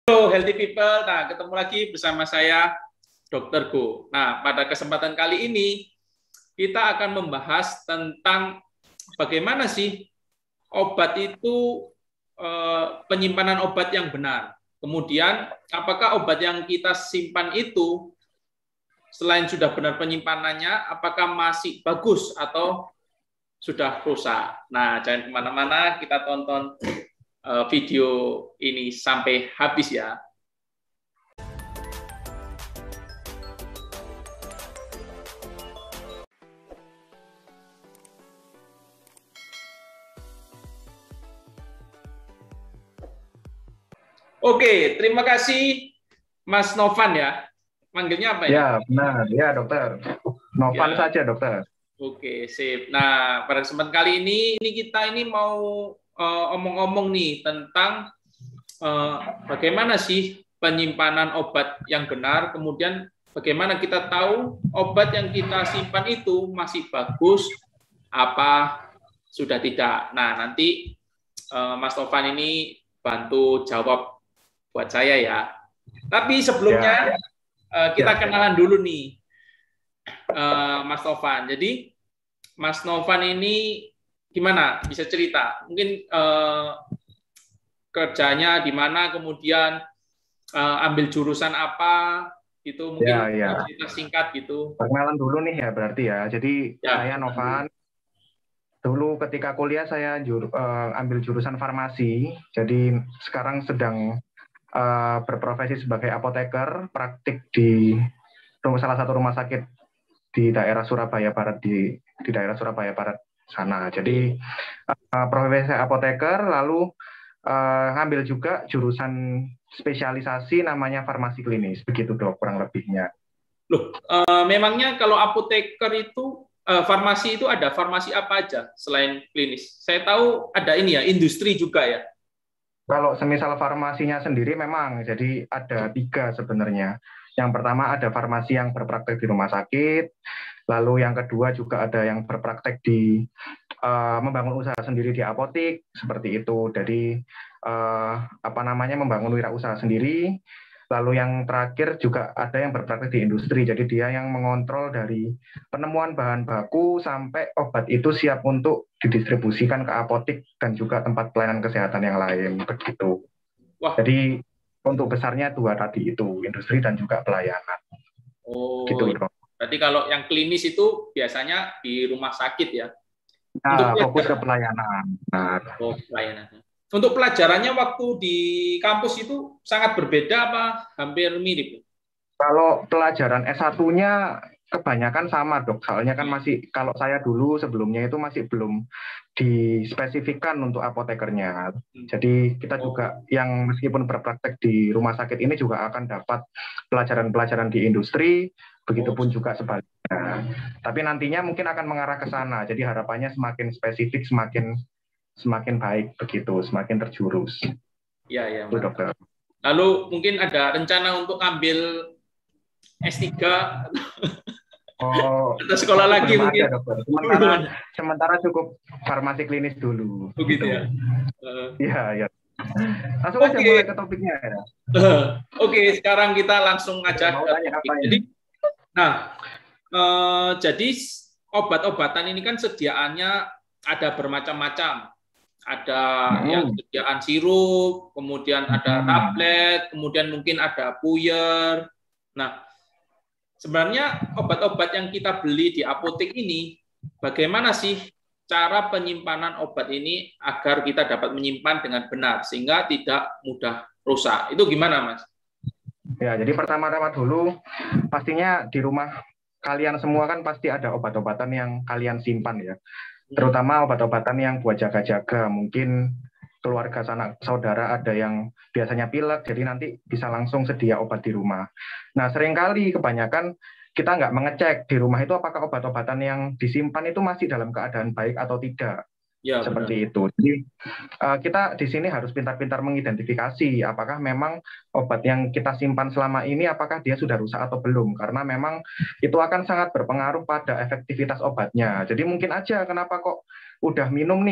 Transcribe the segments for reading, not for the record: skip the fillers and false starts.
Halo healthy people, nah ketemu lagi bersama saya Dr. Go. Nah pada kesempatan kali ini kita akan membahas tentang bagaimana sih obat itu penyimpanan obat yang benar. Kemudian apakah obat yang kita simpan itu selain sudah benar penyimpanannya, apakah masih bagus atau sudah rusak. Nah jangan kemana-mana, kita tonton video ini sampai habis ya. Oke, terima kasih Mas Novan ya. Manggilnya apa ya? Ya, benar. Ya, dokter. Novan Ya. saja, dokter. Oke, sip. Nah, pada kesempatan kali ini kita mau omong-omong nih tentang bagaimana sih penyimpanan obat yang benar, kemudian bagaimana kita tahu obat yang kita simpan itu masih bagus apa sudah tidak. Nah, nanti Mas Novan ini bantu jawab buat saya ya. Tapi sebelumnya kita kenalan dulu nih, Mas Novan. Jadi Mas Novan ini gimana? Bisa cerita? Mungkin kerjanya di mana, kemudian ambil jurusan apa, gitu mungkin cerita singkat gitu. Perkenalan dulu nih ya berarti ya. Jadi saya Novan. Dulu ketika kuliah saya ambil jurusan farmasi. Jadi sekarang sedang berprofesi sebagai apoteker, praktik di salah satu rumah sakit di daerah Surabaya Barat di daerah Surabaya Barat sana. Jadi profesi apoteker, lalu ngambil juga jurusan spesialisasi namanya farmasi klinis, begitu dok kurang lebihnya. Loh, memangnya kalau apoteker itu farmasi itu ada farmasi apa aja selain klinis? Saya tahu ada ini ya, industri juga ya. Kalau semisal farmasinya sendiri memang jadi ada 3 sebenarnya. Yang pertama ada farmasi yang berpraktek di rumah sakit, lalu yang kedua juga ada yang berpraktek di membangun usaha sendiri di apotik seperti itu. Jadi membangun wirausaha sendiri. Lalu yang terakhir juga ada yang berpraktek di industri. Jadi dia yang mengontrol dari penemuan bahan baku sampai obat itu siap untuk didistribusikan ke apotik dan juga tempat pelayanan kesehatan yang lain begitu. Wah. Jadi untuk besarnya 2 tadi itu, industri dan juga pelayanan. Oh, gitu. Berarti kalau yang klinis itu biasanya di rumah sakit ya? Nah, fokus ke pelayanan. Nah. Oh, pelayanan. Untuk pelajarannya waktu di kampus itu sangat berbeda apa hampir mirip? Kalau pelajaran S1-nya kebanyakan sama dok, soalnya kan masih, kalau saya dulu sebelumnya itu masih belum dispesifikkan untuk apotekernya. Jadi kita juga yang meskipun berpraktek di rumah sakit ini juga akan dapat pelajaran-pelajaran di industri, begitupun juga sebaliknya. Tapi nantinya mungkin akan mengarah ke sana, jadi harapannya semakin spesifik, semakin baik begitu, semakin terjurus. Iya, itu dokter. Lalu mungkin ada rencana untuk ambil S3 atau sekolah lagi mungkin? Ada, sementara cukup farmasi klinis dulu. Begitu ya? Iya. Langsung aja mulai ke topiknya ya. Oke, sekarang kita langsung aja ke topik. Jadi obat-obatan ini kan sediaannya ada bermacam-macam. Ada yang sediaan sirup, kemudian ada tablet, kemudian mungkin ada puyer. Nah, sebenarnya obat-obat yang kita beli di apotek ini, bagaimana sih cara penyimpanan obat ini agar kita dapat menyimpan dengan benar sehingga tidak mudah rusak? Itu gimana, Mas? Ya, jadi pertama-tama dulu pastinya di rumah kalian semua kan pasti ada obat-obatan yang kalian simpan ya. Terutama obat-obatan yang buat jaga-jaga. Mungkin keluarga sanak saudara ada yang biasanya pilek, jadi nanti bisa langsung sedia obat di rumah. Nah, seringkali kebanyakan kita nggak mengecek di rumah itu apakah obat-obatan yang disimpan itu masih dalam keadaan baik atau tidak. Ya, seperti itu. Jadi kita di sini harus pintar-pintar mengidentifikasi apakah memang obat yang kita simpan selama ini apakah dia sudah rusak atau belum, karena memang itu akan sangat berpengaruh pada efektivitas obatnya. Jadi mungkin aja kenapa kok udah minum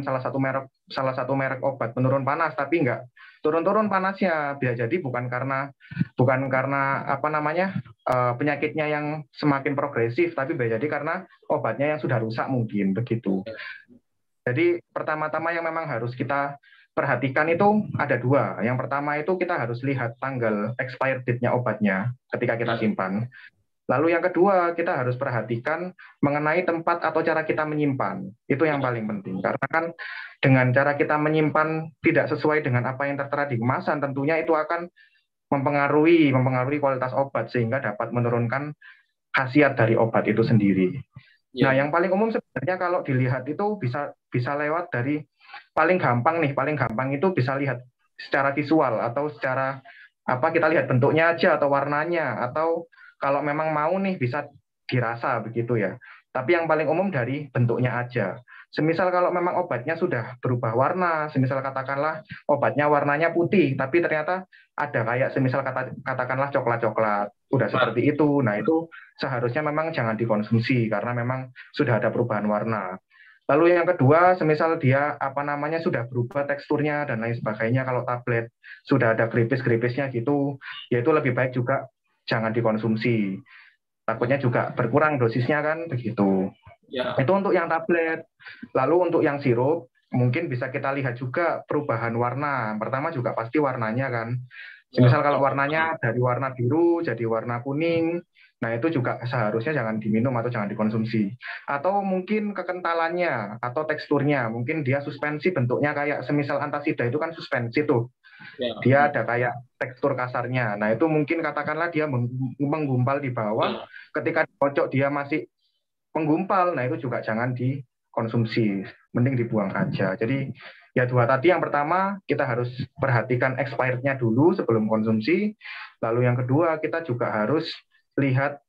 salah satu merek obat penurun panas tapi turun-turun panasnya. Bisa jadi bukan karena apa namanya penyakitnya yang semakin progresif, tapi bisa jadi karena obatnya yang sudah rusak mungkin begitu. Jadi pertama-tama yang memang harus kita perhatikan itu ada dua. Yang pertama itu kita harus lihat tanggal expired date-nya obatnya ketika kita simpan. Lalu yang kedua, kita harus perhatikan mengenai tempat atau cara kita menyimpan. Itu yang paling penting. Karena kan dengan cara kita menyimpan tidak sesuai dengan apa yang tertera di kemasan, tentunya itu akan mempengaruhi kualitas obat sehingga dapat menurunkan khasiat dari obat itu sendiri. Nah, yang paling umum sebenarnya kalau dilihat itu bisa lewat dari paling gampang itu bisa lihat secara visual atau secara apa kita lihat bentuknya aja atau warnanya atau kalau memang mau nih bisa dirasa begitu ya. Tapi yang paling umum dari bentuknya aja. Semisal kalau memang obatnya sudah berubah warna, semisal katakanlah obatnya warnanya putih, tapi ternyata ada kayak semisal katakanlah coklat-coklat, udah seperti itu. Nah itu seharusnya memang jangan dikonsumsi karena memang sudah ada perubahan warna. Lalu yang kedua, semisal dia apa namanya sudah berubah teksturnya dan lain sebagainya, kalau tablet sudah ada gripis-gripisnya gitu, ya itu lebih baik juga jangan dikonsumsi. Takutnya juga berkurang dosisnya kan begitu. Ya. Itu untuk yang tablet. Lalu untuk yang sirup, mungkin bisa kita lihat juga perubahan warna. Pertama juga pasti warnanya kan. Misal kalau warnanya dari warna biru jadi warna kuning, nah itu juga seharusnya jangan diminum atau jangan dikonsumsi. Atau mungkin kekentalannya atau teksturnya, mungkin dia suspensi bentuknya kayak semisal antasida itu kan suspensi tuh. Dia ada kayak tekstur kasarnya. Nah, itu mungkin katakanlah dia menggumpal di bawah, ketika di pojok dia masih menggumpal. Nah, itu juga jangan dikonsumsi, mending dibuang aja. Jadi, ya dua tadi, yang pertama kita harus perhatikan expirednya dulu sebelum konsumsi. Lalu yang kedua, kita juga harus lihat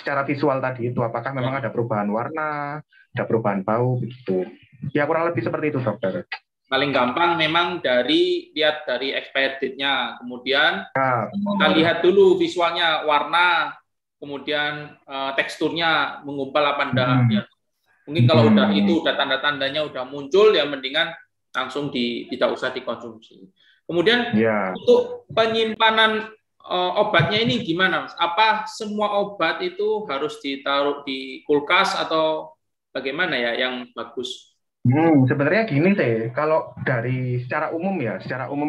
secara visual tadi itu, apakah memang ada perubahan warna, ada perubahan bau, begitu. Ya, kurang lebih seperti itu, dokter. Paling gampang memang lihat dari expired date-nya, kemudian kita lihat dulu visualnya, warna, kemudian teksturnya menggumpal apa enggak. Ya. Mungkin kalau udah tanda-tandanya udah muncul, ya mendingan langsung tidak usah dikonsumsi. Kemudian untuk penyimpanan obatnya ini gimana, Mas? Apa semua obat itu harus ditaruh di kulkas atau bagaimana ya yang bagus? Sebenarnya gini sih, kalau dari secara umum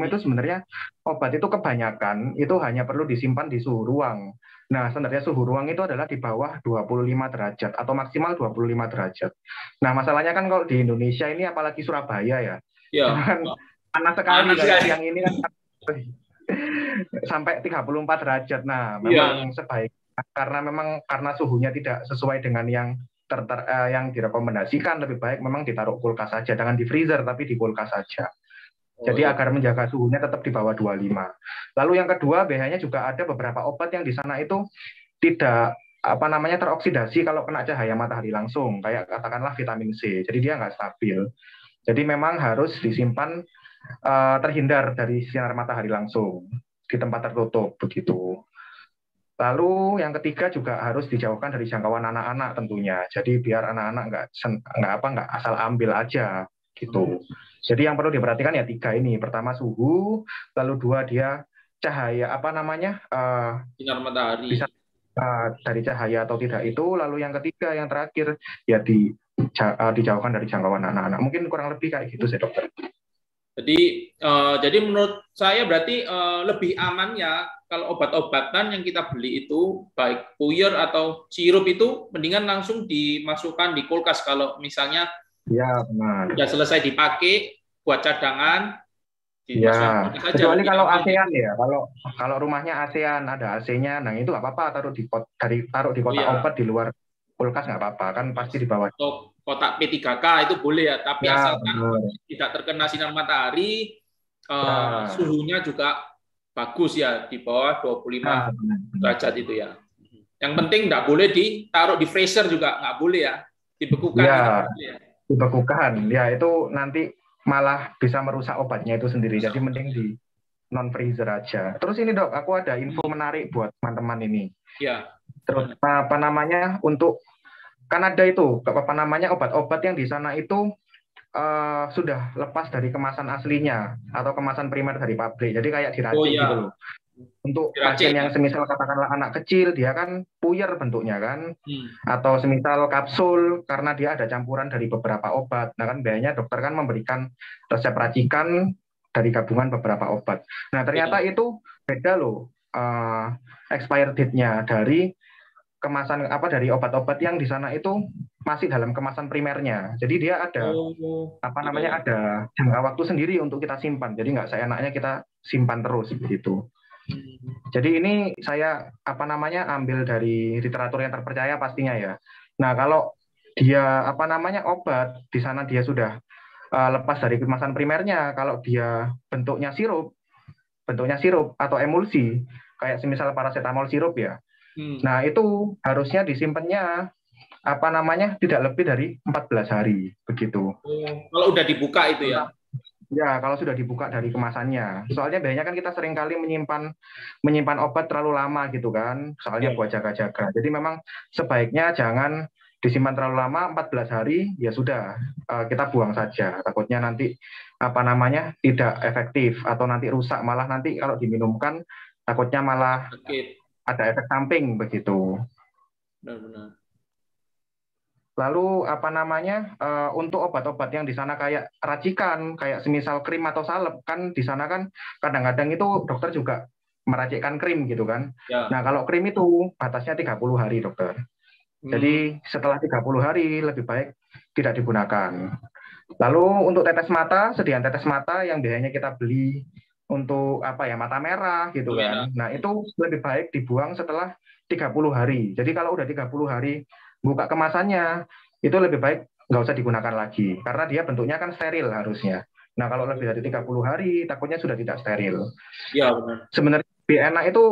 itu sebenarnya obat itu kebanyakan itu hanya perlu disimpan di suhu ruang. Nah, sebenarnya suhu ruang itu adalah di bawah 25 derajat atau maksimal 25 derajat. Nah, masalahnya kan kalau di Indonesia ini apalagi Surabaya ya. Kan panas sekali yang ini kan sampai 34 derajat. Nah, memang sebaiknya karena suhunya tidak sesuai dengan yang direkomendasikan, lebih baik memang ditaruh kulkas saja, jangan di freezer tapi di kulkas saja. Jadi agar menjaga suhunya tetap di bawah 25. Lalu yang kedua, biasanya juga ada beberapa obat yang di sana itu tidak teroksidasi kalau kena cahaya matahari langsung, kayak katakanlah vitamin C. Jadi dia nggak stabil. Jadi memang harus disimpan terhindar dari sinar matahari langsung di tempat tertutup begitu. Lalu yang ketiga juga harus dijauhkan dari jangkauan anak-anak tentunya. Jadi biar anak-anak nggak asal ambil aja gitu. Jadi yang perlu diperhatikan ya tiga ini. Pertama suhu, lalu dua dia cahaya sinar matahari. Bisa dari cahaya atau tidak itu. Lalu yang ketiga yang terakhir ya dijauhkan dari jangkauan anak-anak. Mungkin kurang lebih kayak gitu sih dokter. Jadi menurut saya berarti lebih aman ya kalau obat-obatan yang kita beli itu baik puyer atau sirup itu mendingan langsung dimasukkan di kulkas kalau misalnya benar. Ya selesai dipakai buat cadangan. Ya, kecuali kalau ASEAN ya, kalau rumahnya ASEAN ada AC-nya, nah itu nggak apa-apa taruh di kotak obat di luar kulkas nggak apa-apa, kan pasti di bawah. Kotak P3K itu boleh ya, tapi asalkan tidak terkena sinar matahari, suhunya juga bagus ya, di bawah 25 derajat itu ya. Yang penting nggak boleh ditaruh di freezer juga, nggak boleh ya, dibekukan. Dibekukan, ya itu nanti malah bisa merusak obatnya itu sendiri, jadi mending di non freezer aja. Terus ini dok, aku ada info menarik buat teman-teman ini. Ya. Terus untuk kan ada itu obat-obat yang di sana itu sudah lepas dari kemasan aslinya atau kemasan primer dari pabrik. Jadi kayak Oh diracik gitu ya, loh. Untuk pasien diracik yang ya. semisal katakanlah anak kecil, dia kan puyer bentuknya kan, Hmm. atau semisal kapsul karena dia ada campuran dari beberapa obat. Nah kan biasanya dokter kan memberikan resep racikan dari gabungan beberapa obat. Nah ternyata Ya. itu beda loh expired date-nya dari kemasan apa dari obat-obat yang di sana itu masih dalam kemasan primernya. Jadi dia ada Oh, apa iya namanya ya. ada jangka waktu sendiri untuk kita simpan. Jadi nggak seenaknya kita simpan terus begitu. Hmm. Jadi ini saya apa namanya ambil dari literatur yang terpercaya pastinya ya. Nah kalau dia apa namanya obat di sana dia sudah lepas dari kemasan primernya, kalau dia bentuknya sirup atau emulsi kayak semisal paracetamol sirup ya. Hmm. Nah itu harusnya disimpannya apa namanya tidak lebih dari 14 hari begitu. Oh, kalau udah dibuka itu ya. Ya, kalau sudah dibuka dari kemasannya. Soalnya biasanya kan kita sering kali menyimpan menyimpan obat terlalu lama gitu kan, soalnya Ya. buat jaga-jaga. Jadi memang sebaiknya jangan disimpan terlalu lama, 14 hari ya sudah kita buang saja. Takutnya nanti apa namanya tidak efektif atau nanti rusak, malah nanti kalau diminumkan takutnya malah Sakit. ada efek samping begitu. Benar-benar. Lalu apa namanya untuk obat-obat yang di sana kayak racikan, kayak semisal krim atau salep kan di sana kan kadang-kadang itu dokter juga meracikkan krim gitu kan. Ya. Nah kalau krim itu batasnya 30 hari dokter. Hmm. Jadi setelah 30 hari lebih baik tidak digunakan. Lalu untuk tetes mata, sediaan tetes mata yang biasanya kita beli untuk apa ya mata merah gitu Kamera. kan. Nah itu lebih baik dibuang setelah 30 hari. Jadi kalau udah 30 hari buka kemasannya, itu lebih baik nggak usah digunakan lagi. Karena dia bentuknya kan steril harusnya. Nah kalau lebih dari 30 hari, takutnya sudah tidak steril. Ya benar. Sebenarnya lebih enak itu,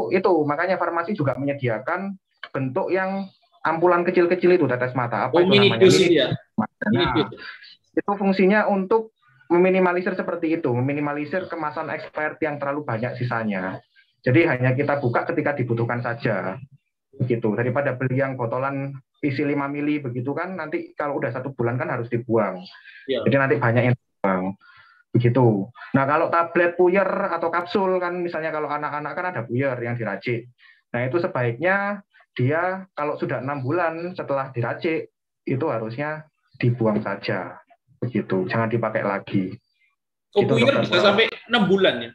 makanya farmasi juga menyediakan bentuk yang ampulan kecil-kecil itu tetes mata. Apa Oh, itu mini namanya? dus Mini. itu ya. Mini Nah, dus. itu fungsinya untuk meminimalisir seperti itu, meminimalisir kemasan expired yang terlalu banyak sisanya. Jadi hanya kita buka ketika dibutuhkan saja begitu daripada beli yang botolan isi 5 mili begitu kan nanti kalau udah 1 bulan kan harus dibuang Ya. jadi nanti banyak yang dibuang begitu. Nah kalau tablet puyer atau kapsul kan misalnya kalau anak-anak kan ada puyer yang diracik, nah itu sebaiknya dia kalau sudah 6 bulan setelah diracik itu harusnya dibuang saja begitu, jangan dipakai lagi Oh, gitu puyer dokter bisa kurang sampai lebih 6 bulan ya.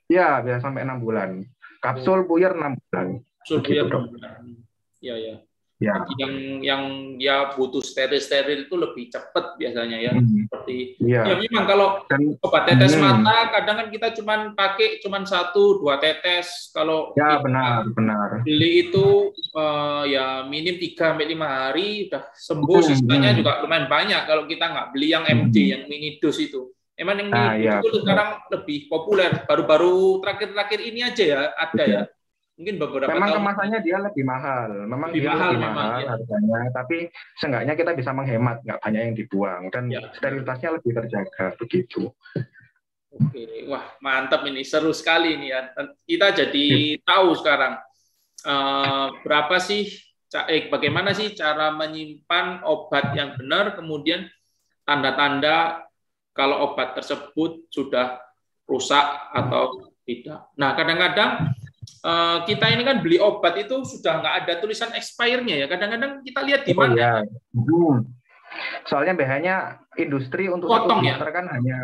ya bisa sampai 6 bulan Oh, kapsul puyer 6 bulan sur begitu puyer dok 6 bulan. Ya ya. ya. Bagi yang ya butuh steril-steril itu lebih cepat biasanya ya. Seperti ya Iya. memang kalau Dan obat tetes mata kadang kan kita pakai cuman 1-2 tetes. Kalau ya kita benar benar. beli itu ya minim 3-5 hari udah sembuh. Hmm, Sisanya hmm, juga lumayan banyak kalau kita nggak beli yang MD, hmm. yang mini dose itu. Emang yang Nah mini dose ya itu benar. sekarang lebih populer. Baru-baru terakhir-terakhir ini aja ya ada ya. Iya. Mungkin beberapa Memang tahun ini kemasannya dia lebih mahal, memang lebih dia mahal lebih memang mahal ya. harganya, tapi seenggaknya kita bisa menghemat, nggak banyak yang dibuang dan Ya, benar. sterilitasnya lebih terjaga begitu. Oke, wah mantap ini, seru sekali ini ya. Kita jadi tahu sekarang berapa sih, bagaimana sih cara menyimpan obat yang benar, kemudian tanda-tanda kalau obat tersebut sudah rusak atau tidak. Nah, kadang-kadang kita ini kan beli obat itu sudah nggak ada tulisan expire-nya ya. Kadang-kadang kita lihat di Oh mana ya, ya? soalnya biasanya industri untuk satu Potong ya. booster kan hanya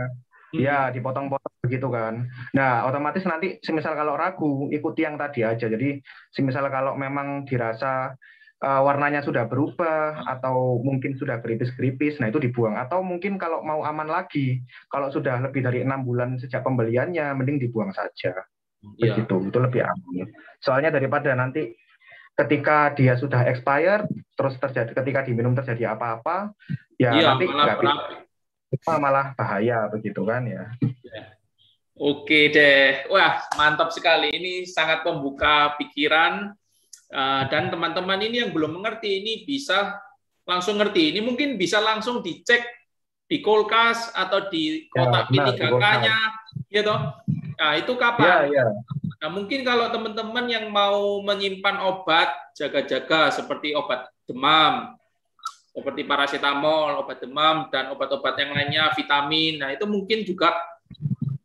ya dipotong-potong begitu kan. Nah, otomatis nanti semisal kalau ragu ikuti yang tadi aja. Jadi semisal kalau memang dirasa warnanya sudah berubah atau mungkin sudah keripis-keripis, nah itu dibuang. Atau mungkin kalau mau aman lagi, kalau sudah lebih dari 6 bulan sejak pembeliannya, mending dibuang saja. Ya. Begitu, itu lebih aman. Soalnya daripada nanti ketika dia sudah expired, terus terjadi ketika diminum terjadi apa-apa, ya Iya, nanti malah nggak bisa berapa? malah bahaya begitu kan ya. Oke deh, wah mantap sekali. Ini sangat membuka pikiran dan teman-teman ini yang belum mengerti ini bisa langsung ngerti. Ini mungkin bisa langsung dicek di kulkas atau di Ya kotak benar di kulkas. P3K-nya, gitu. Nah itu Ya kapan? ya. Nah mungkin kalau teman-teman yang mau menyimpan obat jaga-jaga seperti obat demam, seperti paracetamol, obat demam, dan obat-obat yang lainnya, vitamin. Nah, itu mungkin juga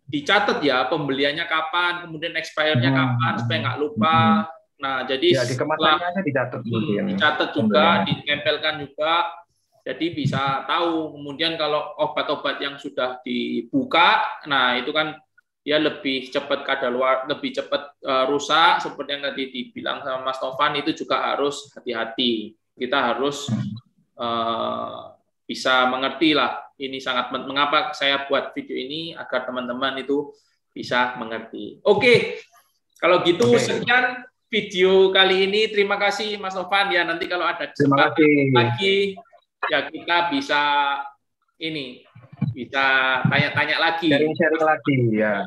dicatat ya pembeliannya kapan, kemudian expire-nya kapan supaya nggak lupa. Nah, jadi ya, di kemasannya aja dicatat dicatat juga, ditempelkan juga, jadi bisa tahu. Kemudian kalau obat-obat yang sudah dibuka, nah itu kan dia lebih cepat kadaluarsa, lebih cepat rusak, seperti yang tadi dibilang sama Mas Novan, itu juga harus hati-hati. Kita harus bisa mengerti lah. Ini sangat mengapa saya buat video ini agar teman-teman itu bisa mengerti. Oke, kalau gitu sekian video kali ini. Terima kasih Mas Novan ya. Nanti kalau ada kesempatan lagi ya kita bisa tanya-tanya lagi. Sharing lagi ya.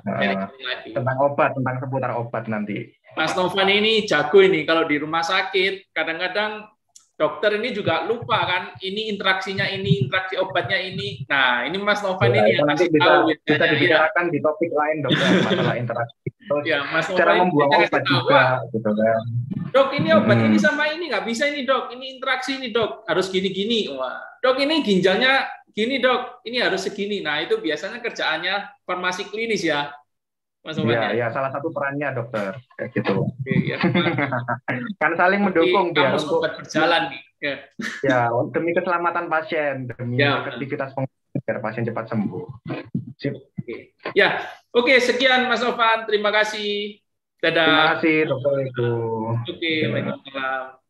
Tentang obat, tentang seputar obat nanti. Mas Novan ini jago ini kalau di rumah sakit. Kadang-kadang dokter ini juga lupa kan, ini interaksinya ini, interaksi obatnya ini. Nah, ini Mas Novan ini yang kasih tahu. Bisa dibicarakan di topik lain, dokter, masalah interaksi. Ya, Mas Novan cara membuang obat juga, gitu kan. Dok, ini obat ini sama ini nggak bisa ini dok, ini interaksi ini dok, harus gini-gini. Wah, dok ini ginjalnya gini dok, ini harus segini. Nah, itu biasanya kerjaannya farmasi klinis ya. Iya, salah satu perannya dokter kayak gitu. Oke, ya. Kan saling mendukung biar untuk berjalan nih. Ya, demi keselamatan pasien, demi efektivitas biar pasien cepat sembuh. Sip. Oke, sekian Mas Novan, terima kasih. Dadah. Terima kasih dokter itu. Oke, waalaikumsalam.